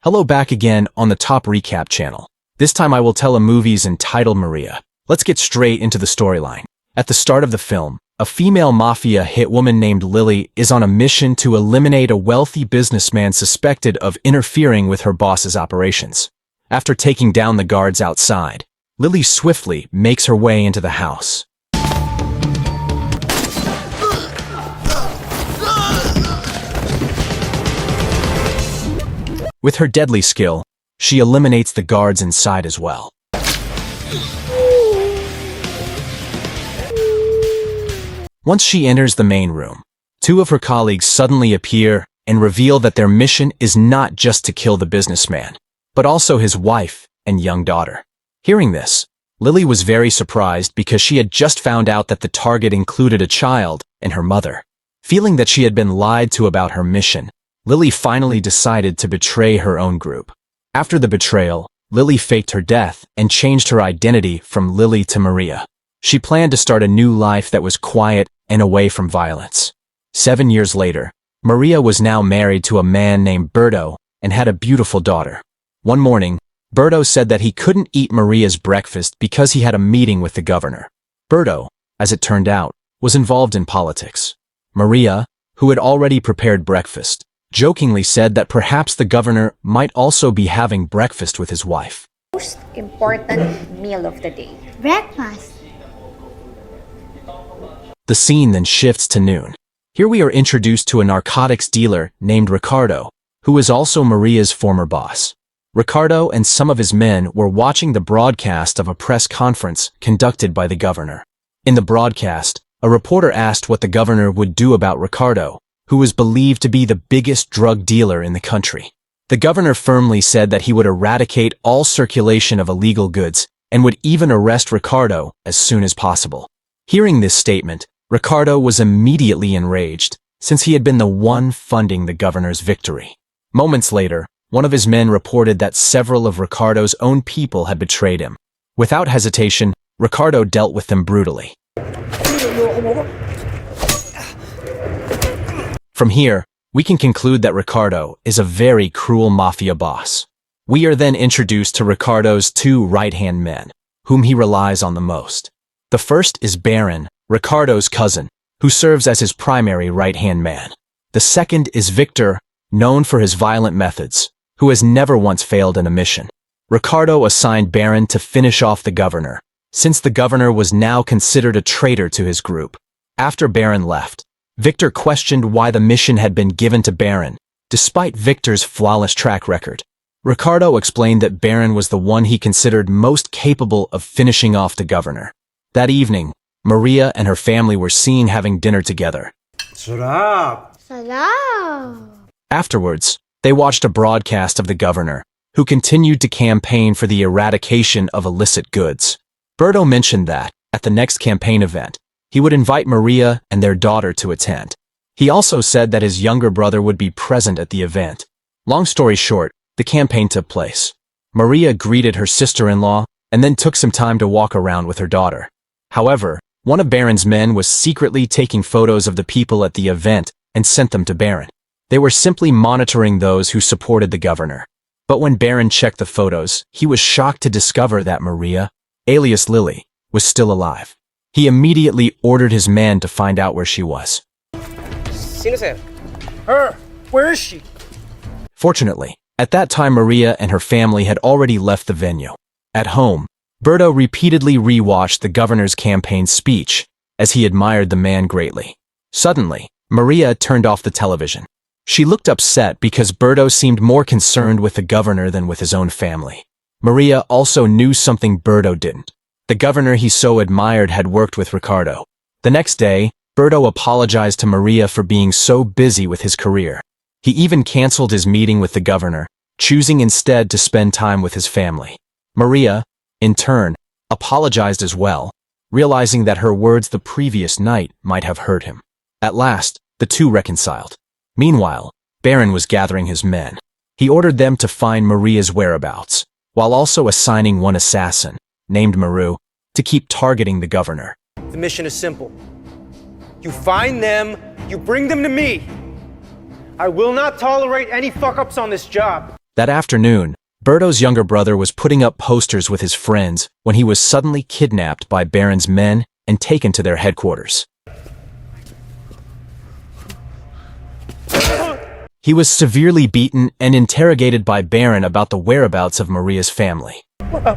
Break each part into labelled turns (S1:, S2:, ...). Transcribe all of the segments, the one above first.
S1: Hello back again on the Top Recap channel. This time I will tell a movie's entitled Maria. Let's get straight into the storyline. At the start of the film, a female mafia hitwoman named Lily is on a mission to eliminate a wealthy businessman suspected of interfering with her boss's operations. After taking down the guards outside, Lily swiftly makes her way into the house. With her deadly skill, she eliminates the guards inside as well. Once she enters the main room, two of her colleagues suddenly appear and reveal that their mission is not just to kill the businessman, but also his wife and young daughter. Hearing this, Lily was very surprised because she had just found out that the target included a child and her mother. Feeling that she had been lied to about her mission, Lily finally decided to betray her own group. After the betrayal, Lily faked her death and changed her identity from Lily to Maria. She planned to start a new life that was quiet and away from violence. 7 years later, Maria was now married to a man named Berto and had a beautiful daughter. One morning, Berto said that he couldn't eat Maria's breakfast because he had a meeting with the governor. Berto, as it turned out, was involved in politics. Maria, who had already prepared breakfast, jokingly said that perhaps the governor might also be having breakfast with his wife.
S2: Most important meal of the day.
S3: Breakfast.
S1: The scene then shifts to noon. Here we are introduced to a narcotics dealer named Ricardo, who is also Maria's former boss. Ricardo and some of his men were watching the broadcast of a press conference conducted by the governor. In the broadcast, a reporter asked what the governor would do about Ricardo, who was believed to be the biggest drug dealer in the country. The governor firmly said that he would eradicate all circulation of illegal goods and would even arrest Ricardo as soon as possible. Hearing this statement, Ricardo was immediately enraged, since he had been the one funding the governor's victory. Moments later, one of his men reported that several of Ricardo's own people had betrayed him. Without hesitation, Ricardo dealt with them brutally. From here, we can conclude that Ricardo is a very cruel mafia boss. We are then introduced to Ricardo's two right-hand men, whom he relies on the most. The first is Baron, Ricardo's cousin, who serves as his primary right-hand man. The second is Victor, known for his violent methods, who has never once failed in a mission. Ricardo assigned Baron to finish off the governor, since the governor was now considered a traitor to his group. After Baron left, Victor questioned why the mission had been given to Baron, despite Victor's flawless track record. Ricardo explained that Baron was the one he considered most capable of finishing off the governor. That evening, Maria and her family were seen having dinner together.
S3: Sarap.
S1: Afterwards, they watched a broadcast of the governor, who continued to campaign for the eradication of illicit goods. Berto mentioned that, at the next campaign event, he would invite Maria and their daughter to attend. He also said that his younger brother would be present at the event. Long story short, the campaign took place. Maria greeted her sister-in-law and then took some time to walk around with her daughter. However, one of Baron's men was secretly taking photos of the people at the event and sent them to Baron. They were simply monitoring those who supported the governor. But when Baron checked the photos, he was shocked to discover that Maria, alias Lily, was still alive. He immediately ordered his man to find out where she was.
S4: Her! Where is she?
S1: Fortunately, at that time Maria and her family had already left the venue. At home, Berto repeatedly rewatched the governor's campaign speech, as he admired the man greatly. Suddenly, Maria turned off the television. She looked upset because Berto seemed more concerned with the governor than with his own family. Maria also knew something Berto didn't. The governor he so admired had worked with Ricardo. The next day, Berto apologized to Maria for being so busy with his career. He even canceled his meeting with the governor, choosing instead to spend time with his family. Maria, in turn, apologized as well, realizing that her words the previous night might have hurt him. At last, the two reconciled. Meanwhile, Baron was gathering his men. He ordered them to find Maria's whereabouts, while also assigning one assassin, named Maru, to keep targeting the governor.
S4: The mission is simple. You find them, you bring them to me. I will not tolerate any fuck-ups on this job.
S1: That afternoon, Berto's younger brother was putting up posters with his friends when he was suddenly kidnapped by Baron's men and taken to their headquarters. He was severely beaten and interrogated by Baron about the whereabouts of Maria's family.
S5: But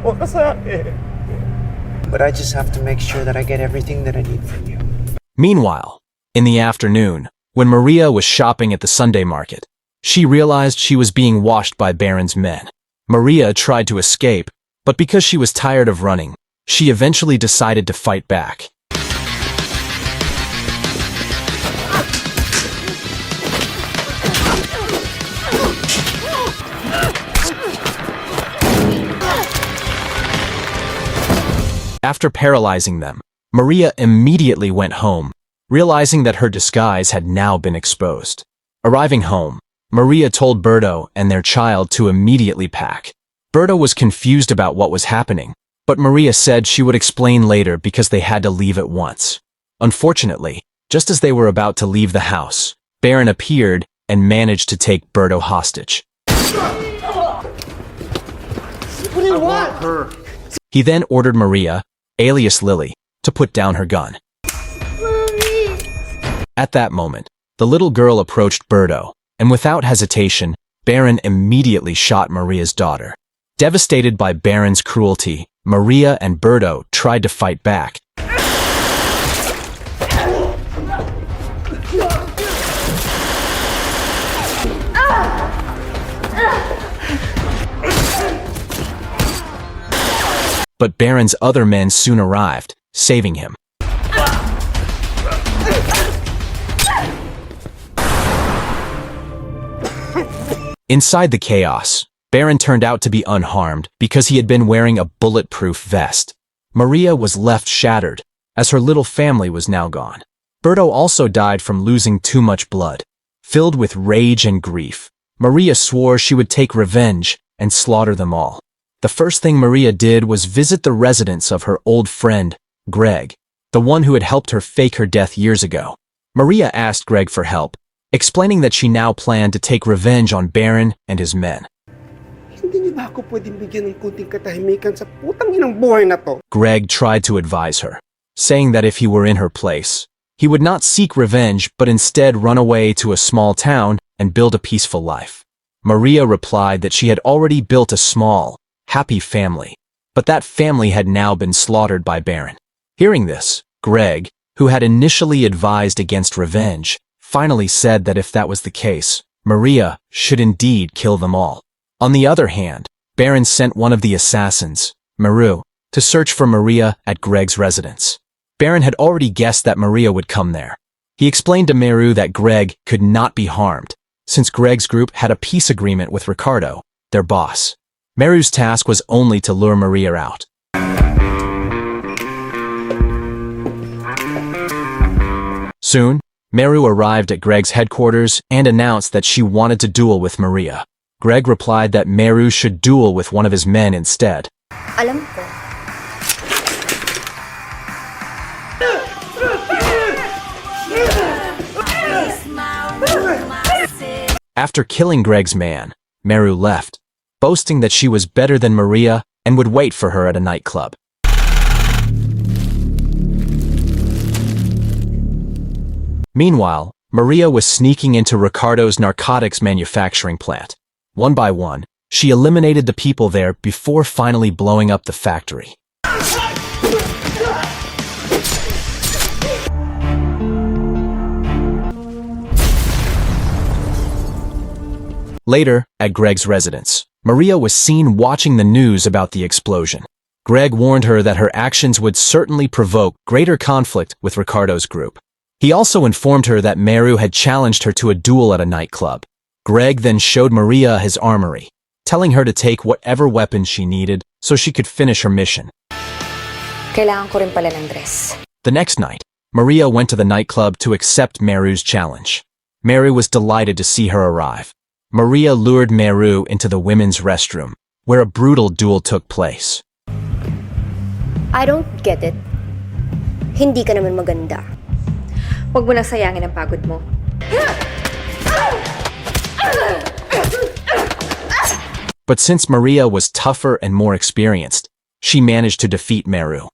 S5: I just have to make sure that I get everything that I need from you.
S1: Meanwhile, in the afternoon, when Maria was shopping at the Sunday market, she realized she was being watched by Baron's men. Maria tried to escape, but because she was tired of running, she eventually decided to fight back. After paralyzing them, Maria immediately went home, realizing that her disguise had now been exposed. Arriving home, Maria told Berto and their child to immediately pack. Berto was confused about what was happening, but Maria said she would explain later because they had to leave at once. Unfortunately, just as they were about to leave the house, Baron appeared and managed to take Berto hostage.
S5: What do you want?
S1: He then ordered Maria, alias Lily, to put down her gun.
S3: Mommy!
S1: At that moment, the little girl approached Berto, and without hesitation, Baron immediately shot Maria's daughter. Devastated by Baron's cruelty, Maria and Berto tried to fight back. But Baron's other men soon arrived, saving him. Inside the chaos, Baron turned out to be unharmed because he had been wearing a bulletproof vest. Maria was left shattered, as her little family was now gone. Berto also died from losing too much blood. Filled with rage and grief, Maria swore she would take revenge and slaughter them all. The first thing Maria did was visit the residence of her old friend, Greg, the one who had helped her fake her death years ago. Maria asked Greg for help, explaining that she now planned to take revenge on Baron and his men.
S6: Hindi niyo ba ako pwedeng bigyan ng kunting katahimikan sa putang inang buhay na to?
S1: Greg tried to advise her, saying that if he were in her place, he would not seek revenge but instead run away to a small town and build a peaceful life. Maria replied that she had already built a small, happy family, but that family had now been slaughtered by Baron. Hearing this, Greg, who had initially advised against revenge, finally said that if that was the case, Maria should indeed kill them all. On the other hand, Baron sent one of the assassins, Meru, to search for Maria at Greg's residence. Baron had already guessed that Maria would come there. He explained to Meru that Greg could not be harmed, since Greg's group had a peace agreement with Ricardo, their boss. Meru's task was only to lure Maria out. Soon, Meru arrived at Greg's headquarters and announced that she wanted to duel with Maria. Greg replied that Meru should duel with one of his men instead.
S2: Alam ko.
S1: After killing Greg's man, Meru left, boasting that she was better than Maria and would wait for her at a nightclub. Meanwhile, Maria was sneaking into Ricardo's narcotics manufacturing plant. One by one, she eliminated the people there before finally blowing up the factory. Later, at Greg's residence, Maria was seen watching the news about the explosion. Greg warned her that her actions would certainly provoke greater conflict with Ricardo's group. He also informed her that Meru had challenged her to a duel at a nightclub. Greg then showed Maria his armory, telling her to take whatever weapons she needed so she could finish her mission.
S2: Kailangan ko rin pala ng dress.
S1: The next night, Maria went to the nightclub to accept Meru's challenge. Meru was delighted to see her arrive. Maria lured Meru into the women's restroom, where a brutal duel took place.
S2: I don't get it. Hindi ka naman maganda. Huwag mo nang sayangin ang pagod mo.
S1: But since Maria was tougher and more experienced, she managed to defeat Meru.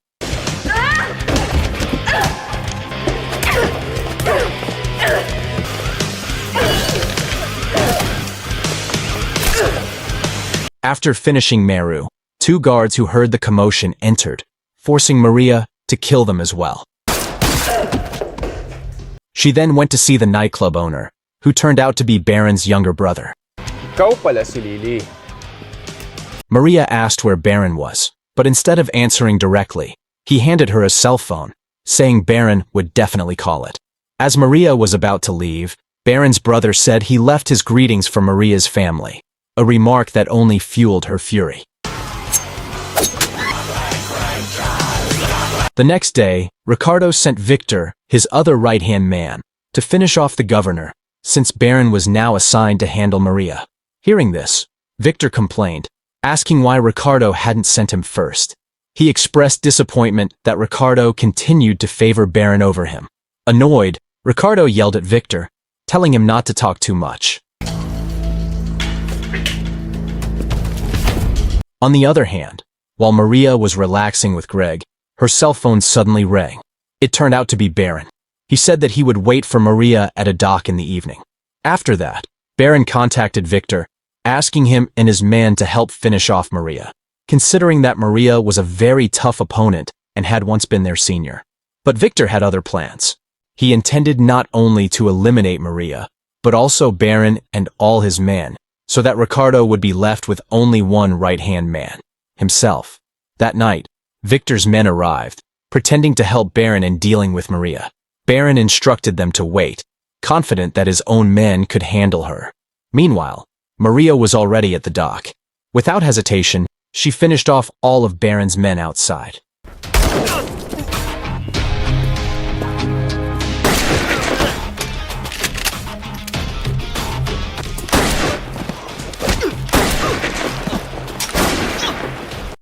S1: After finishing Meru, 2 guards who heard the commotion entered, forcing Maria to kill them as well. She then went to see the nightclub owner, who turned out to be Baron's younger brother.
S4: Ikaw pala si Lily.
S1: Maria asked where Baron was, but instead of answering directly, he handed her a cell phone, saying Baron would definitely call it. As Maria was about to leave, Baron's brother said he left his greetings for Maria's family, a remark that only fueled her fury. The next day, Ricardo sent Victor, his other right-hand man, to finish off the governor, since Baron was now assigned to handle Maria. Hearing this, Victor complained, asking why Ricardo hadn't sent him first. He expressed disappointment that Ricardo continued to favor Baron over him. Annoyed, Ricardo yelled at Victor, telling him not to talk too much. On the other hand, while Maria was relaxing with Greg, her cell phone suddenly rang. It turned out to be Baron. He said that he would wait for Maria at a dock in the evening. After that, Baron contacted Victor, asking him and his man to help finish off Maria, considering that Maria was a very tough opponent and had once been their senior. But Victor had other plans. He intended not only to eliminate Maria, but also Baron and all his men, so that Ricardo would be left with only one right-hand man, himself. That night, Victor's men arrived, pretending to help Baron in dealing with Maria. Baron instructed them to wait, confident that his own men could handle her. Meanwhile, Maria was already at the dock. Without hesitation, she finished off all of Baron's men outside.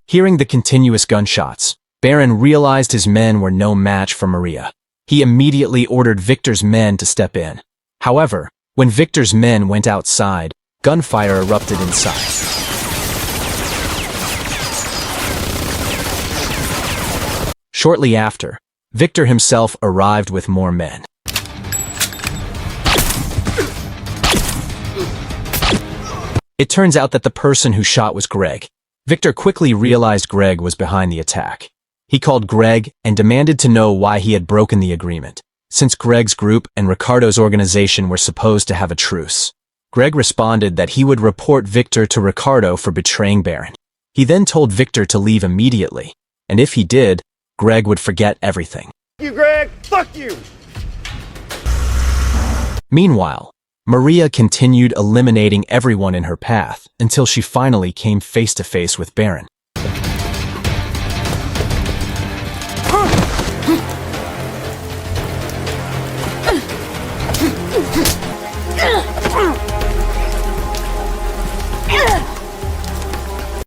S1: Hearing the continuous gunshots, Baron realized his men were no match for Maria. He immediately ordered Victor's men to step in. However, when Victor's men went outside, gunfire erupted inside. Shortly after, Victor himself arrived with more men. It turns out that the person who shot was Greg. Victor quickly realized Greg was behind the attack. He called Greg and demanded to know why he had broken the agreement, since Greg's group and Ricardo's organization were supposed to have a truce. Greg responded that he would report Victor to Ricardo for betraying Baron. He then told Victor to leave immediately, and if he did, Greg would forget everything.
S4: You, Greg! Fuck you!
S1: Meanwhile, Maria continued eliminating everyone in her path until she finally came face to face with Baron.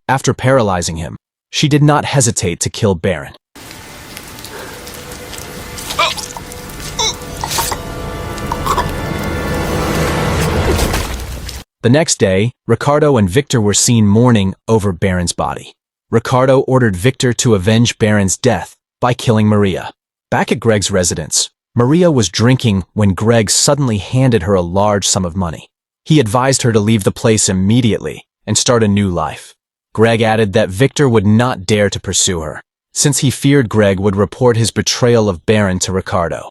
S1: After paralyzing him, she did not hesitate to kill Baron. The next day, Ricardo and Victor were seen mourning over Baron's body. Ricardo ordered Victor to avenge Baron's death by killing Maria. Back at Greg's residence, Maria was drinking when Greg suddenly handed her a large sum of money. He advised her to leave the place immediately and start a new life. Greg added that Victor would not dare to pursue her, since he feared Greg would report his betrayal of Baron to Ricardo.